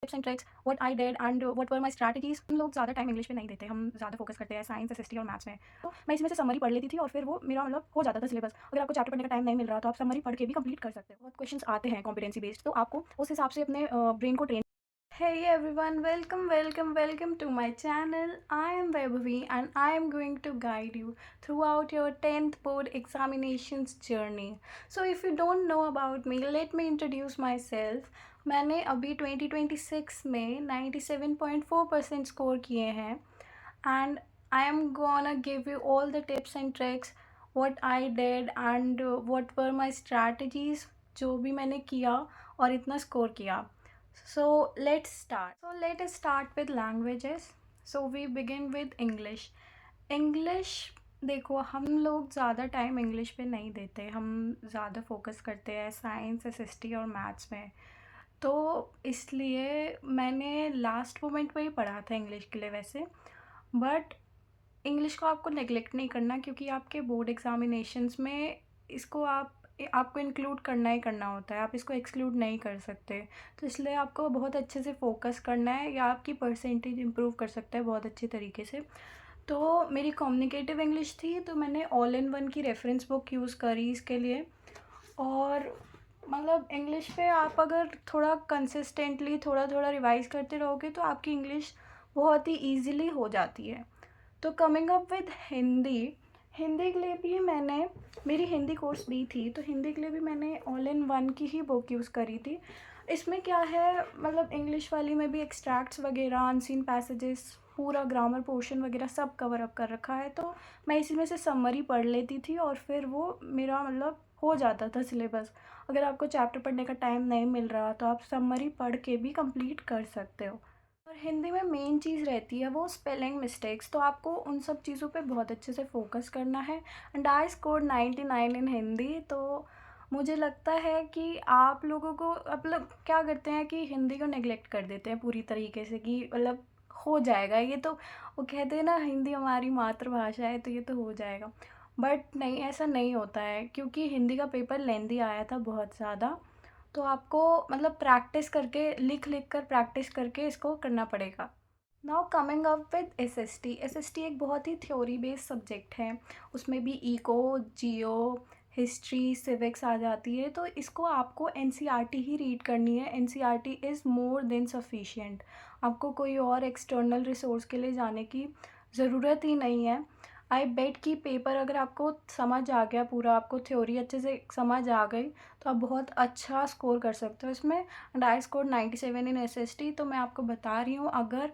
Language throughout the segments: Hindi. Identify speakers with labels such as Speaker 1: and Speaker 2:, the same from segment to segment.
Speaker 1: Tips and tricks what I did and what were my strategies. हम लोग ज़्यादा टाइम इंग्लिश पे नहीं देते, हम ज़्यादा फोकस करते हैं साइंस, एसएसटी और मैथ्स में। तो मैं इसमें से समरी पढ़ लेती थी और फिर वो मेरा मतलब हो जाता था सिलेबस। अगर आपको चैप्टर पढ़ने का टाइम नहीं मिल रहा तो आप समरी पढ़ के भी कंप्लीट कर सकते हो। बहुत क्वेश्चंस आते हैं कॉम्पिटेंसी बेस्ड, तो आपको उस हिसाब से अपने ब्रेन को train. Hey everyone, welcome to my channel. I am Vaibhavi and I am going to guide you throughout your 10th board examinations journey. So if you don't know about me, let me introduce myself. मैंने अभी 2026 में 97.4% स्कोर किए हैं and I am gonna give you all the tips and tricks what I did and what were my strategies जो भी मैंने किया और इतना स्कोर किया. So let's start. So let us start with languages. So we begin with English. English, देखो हम लोग ज़्यादा टाइम इंग्लिश पे नहीं देते, हम ज़्यादा फोकस करते हैं साइंस, एसएसटी और मैथ्स में। तो इसलिए मैंने लास्ट मोमेंट पे ही पढ़ा था इंग्लिश के लिए वैसे, बट इंग्लिश को आपको नेगलेक्ट नहीं करना क्योंकि आपके बोर्ड एग्ज़ामिनेशंस में इसको आपको इंक्लूड करना ही करना होता है, आप इसको एक्सक्लूड नहीं कर सकते। तो इसलिए आपको बहुत अच्छे से फोकस करना है, या आपकी परसेंटेज इंप्रूव कर सकता है बहुत अच्छे तरीके से। तो मेरी कम्युनिकेटिव इंग्लिश थी, तो मैंने ऑल इन वन की रेफरेंस बुक यूज़ करी इसके लिए। और मतलब इंग्लिश पे आप अगर थोड़ा कंसिस्टेंटली थोड़ा थोड़ा रिवाइज़ करते रहोगे तो आपकी इंग्लिश बहुत ही ईज़िली हो जाती है। तो coming up with Hindi, Hindi के लिए भी मैंने, मेरी हिंदी कोर्स भी थी, तो हिंदी के लिए भी मैंने ऑल इन वन की ही बुक यूज़ करी थी। इसमें क्या है, मतलब इंग्लिश वाली में भी एक्सट्रैक्ट्स वगैरह, अनसीन पैसेजेस, पूरा ग्रामर पोर्शन वगैरह सब कवर अप कर रखा है। तो मैं इसी में से समरी पढ़ लेती थी और फिर वो मेरा मतलब हो जाता था सिलेबस। अगर आपको चैप्टर पढ़ने का टाइम नहीं मिल रहा तो आप समरी पढ़ के भी कंप्लीट कर सकते हो। और हिंदी में मेन चीज़ रहती है वो स्पेलिंग मिस्टेक्स, तो आपको उन सब चीज़ों पे बहुत अच्छे से फोकस करना है। एंड आई स्कोर 99 इन हिंदी। तो मुझे लगता है कि आप लोगों को, आप लोग क्या करते हैं कि हिंदी को नेग्लेक्ट कर देते हैं पूरी तरीके से कि मतलब हो जाएगा ये तो, वो कहते हैं ना हिंदी हमारी मातृभाषा है तो ये तो हो जाएगा। बट नहीं, ऐसा नहीं होता है क्योंकि हिंदी का पेपर लेंदी आया था बहुत ज़्यादा। तो आपको मतलब प्रैक्टिस करके, लिख लिख कर प्रैक्टिस करके इसको करना पड़ेगा। Now coming up with SST. SST एक बहुत ही थ्योरी बेस्ड सब्जेक्ट है, उसमें भी इको, जियो, हिस्ट्री, सिविक्स आ जाती है। तो इसको आपको एनसीईआरटी ही रीड करनी है। NCERT is more than sufficient, आपको कोई और एक्सटर्नल रिसोर्स के लिए जाने की ज़रूरत ही नहीं है। आई बेट कि पेपर अगर आपको समझ आ गया पूरा, आपको थ्योरी अच्छे से समझ आ गई, तो आप बहुत अच्छा स्कोर कर सकते हो इसमें। And I score 97 in SST. तो मैं आपको बता रही हूँ, अगर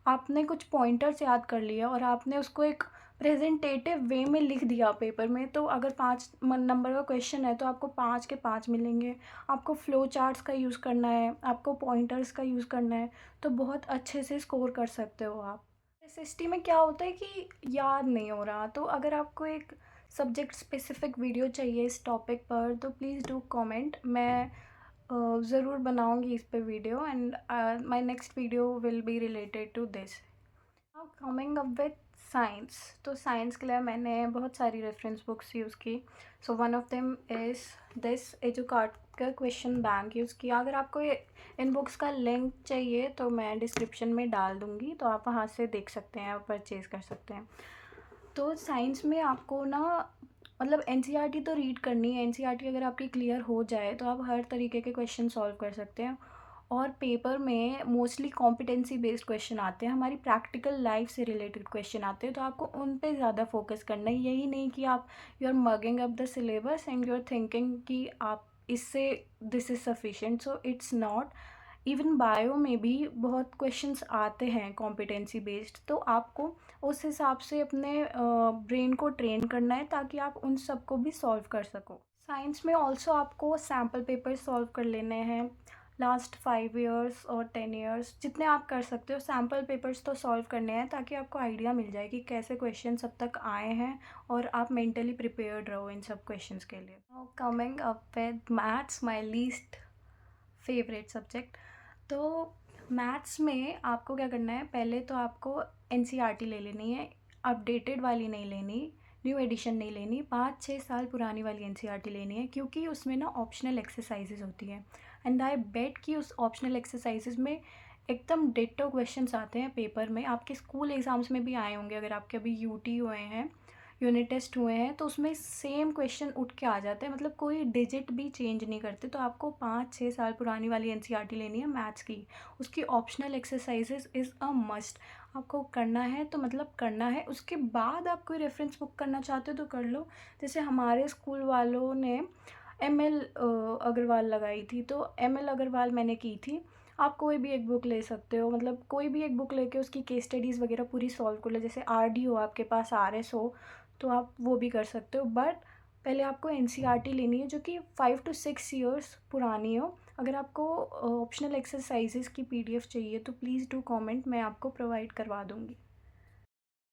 Speaker 1: आपने कुछ पॉइंटर्स याद कर लिया और आपने उसको एक प्रेजेंटेटिव वे में लिख दिया पेपर में, तो अगर 5 नंबर का क्वेश्चन है तो आपको 5 के 5 मिलेंगे। आपको फ्लो चार्ट्स का यूज़ करना है, आपको पॉइंटर्स का यूज़ करना है, तो बहुत अच्छे से स्कोर कर सकते हो आप। एसएसटी में क्या होता है कि याद नहीं हो रहा, तो अगर आपको एक सब्जेक्ट स्पेसिफिक वीडियो चाहिए इस टॉपिक पर तो प्लीज़ डू कमेंट, मैं ज़रूर बनाऊंगी इस पे video. And my next video will be related to this. Now coming up with science. तो साइंस के लिए मैंने बहुत सारी रेफरेंस बुक्स यूज़ की। So one of them is this Educart का क्वेश्चन बैंक यूज़ किया। अगर आपको इन बुक्स का लिंक चाहिए तो मैं डिस्क्रिप्शन में डाल दूँगी, तो आप वहाँ से देख सकते हैं और परचेज़ कर सकते हैं। तो साइंस में आपको ना मतलब एनसीईआरटी तो रीड करनी है। एनसीईआरटी अगर आपकी क्लियर हो जाए तो आप हर तरीके के क्वेश्चन सॉल्व कर सकते हैं। और पेपर में मोस्टली कॉम्पिटेंसी बेस्ड क्वेश्चन आते हैं, हमारी प्रैक्टिकल लाइफ से रिलेटेड क्वेश्चन आते हैं, तो आपको उन पे ज़्यादा फोकस करना है। यही नहीं कि आप you are mugging up the syllabus and you are thinking कि आप इससे this is sufficient, so it's not. Even bio में भी बहुत क्वेश्चंस आते हैं कॉम्पिटेंसी बेस्ड, तो आपको उस हिसाब से अपने ब्रेन को ट्रेन करना है ताकि आप उन सबको भी सॉल्व कर सको। साइंस में ऑल्सो आपको सैम्पल पेपर सॉल्व कर लेने हैं, लास्ट 5 ईयर्स और 10 ईयर्स जितने आप कर सकते हो सैम्पल पेपर्स तो सॉल्व करने हैं, ताकि आपको आइडिया मिल जाए कि कैसे क्वेश्चन अब तक आए हैं और आप मेंटली प्रिपेयर्ड रहो इन सब क्वेश्चंस के लिए। Coming up with maths, my least favourite subject. तो मैथ्स में आपको क्या करना है, पहले तो आपको एनसीईआरटी ले लेनी है, अपडेटेड वाली नहीं लेनी, न्यू एडिशन नहीं लेनी, 5-6 साल पुरानी वाली एनसीईआरटी लेनी है, क्योंकि उसमें ना ऑप्शनल एक्सरसाइजेज होती हैं। एंड आई बेट कि उस ऑप्शनल एक्सरसाइजेज में एकदम डिट्टो क्वेश्चंस आते हैं पेपर में, आपके स्कूल एग्ज़ाम्स में भी आए होंगे, अगर आपके अभी यूटी हुए हैं, यूनिट टेस्ट हुए हैं, तो उसमें सेम क्वेश्चन उठ के आ जाते हैं, मतलब कोई डिजिट भी चेंज नहीं करते। तो आपको 5-6 साल पुरानी वाली एनसीईआरटी लेनी है मैथ्स की, उसकी optional exercises is a must. आपको करना है तो मतलब करना है, उसके बाद आप कोई रेफरेंस बुक करना चाहते हो तो कर लो। जैसे हमारे स्कूल वालों ने एमएल अग्रवाल लगाई थी, तो एमएल अग्रवाल मैंने की थी। आप कोई भी एक बुक ले सकते हो, मतलब कोई भी एक बुक लेके उसकी केस स्टडीज़ वगैरह पूरी सॉल्व कर लो। जैसे आरडी हो आपके पास, आरएस हो, तो आप वो भी कर सकते हो। बट पहले आपको एनसीईआरटी लेनी है जो कि 5 to 6 ईयर्स पुरानी हो। अगर आपको ऑप्शनल एक्सरसाइजेज़ की पीडीएफ चाहिए तो प्लीज़ डू कमेंट, मैं आपको प्रोवाइड करवा दूँगी।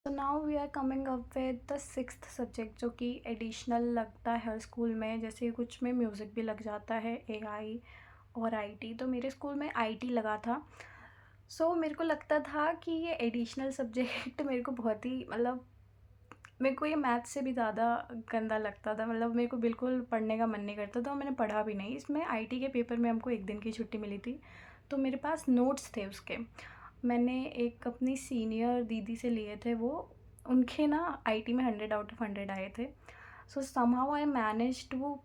Speaker 1: तो now we are coming up with the sixth subject, जो कि एडिशनल लगता है हर स्कूल में। जैसे कुछ में म्यूज़िक भी लग जाता है, एआई और आईटी। तो मेरे स्कूल में आईटी लगा था। सो मेरे को लगता था कि ये एडिशनल सब्जेक्ट मेरे को बहुत ही मतलब मेरे को ये मैथ्स से भी ज़्यादा गंदा लगता था, मतलब मेरे को बिल्कुल पढ़ने का मन नहीं करता था और मैंने पढ़ा भी नहीं। इसमें आईटी के पेपर में हमको एक दिन की छुट्टी मिली थी, तो मेरे पास नोट्स थे उसके। मैंने एक अपनी सीनियर दीदी से लिए थे वो, उनके ना आईटी में 100 आउट ऑफ 100 आए थे। So somehow I manage to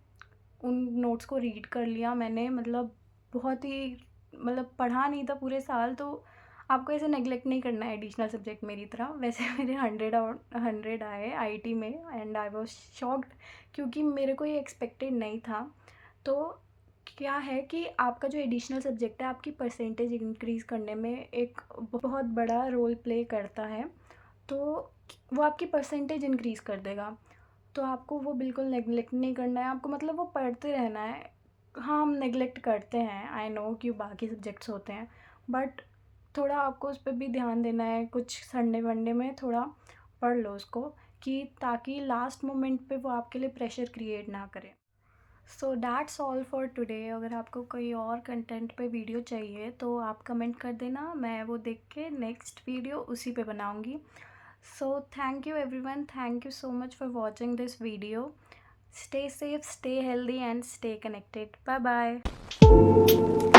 Speaker 1: उन नोट्स को रीड कर लिया मैंने, मतलब बहुत ही मतलब पढ़ा नहीं था पूरे साल। तो आपको ऐसे नेगलेक्ट नहीं करना है एडिशनल सब्जेक्ट मेरी तरह। वैसे मेरे 100 आए आईटी में एंड आई वाज शॉक्ड, क्योंकि मेरे को ये एक्सपेक्टेड नहीं था। तो क्या है कि आपका जो एडिशनल सब्जेक्ट है आपकी परसेंटेज इंक्रीज़ करने में एक बहुत बड़ा रोल प्ले करता है। तो वो आपकी परसेंटेज इंक्रीज़ कर देगा। तो आपको वो बिल्कुल नेगलेक्ट नहीं करना है, आपको मतलब वो पढ़ते रहना है। हाँ, हम नेगलेक्ट करते हैं, आई नो कि बाकी सब्जेक्ट्स होते हैं, बट थोड़ा आपको उस पे भी ध्यान देना है। कुछ संडे वनडे में थोड़ा पढ़ लो उसको, कि ताकि लास्ट मोमेंट पे वो आपके लिए प्रेशर क्रिएट ना करे। So that's all for today. अगर आपको कोई और कंटेंट पे वीडियो चाहिए तो आप कमेंट कर देना, मैं वो देख के नेक्स्ट वीडियो उसी पे बनाऊँगी। So thank you everyone, thank you so much for watching this video. Stay safe, stay healthy and stay connected. Bye bye.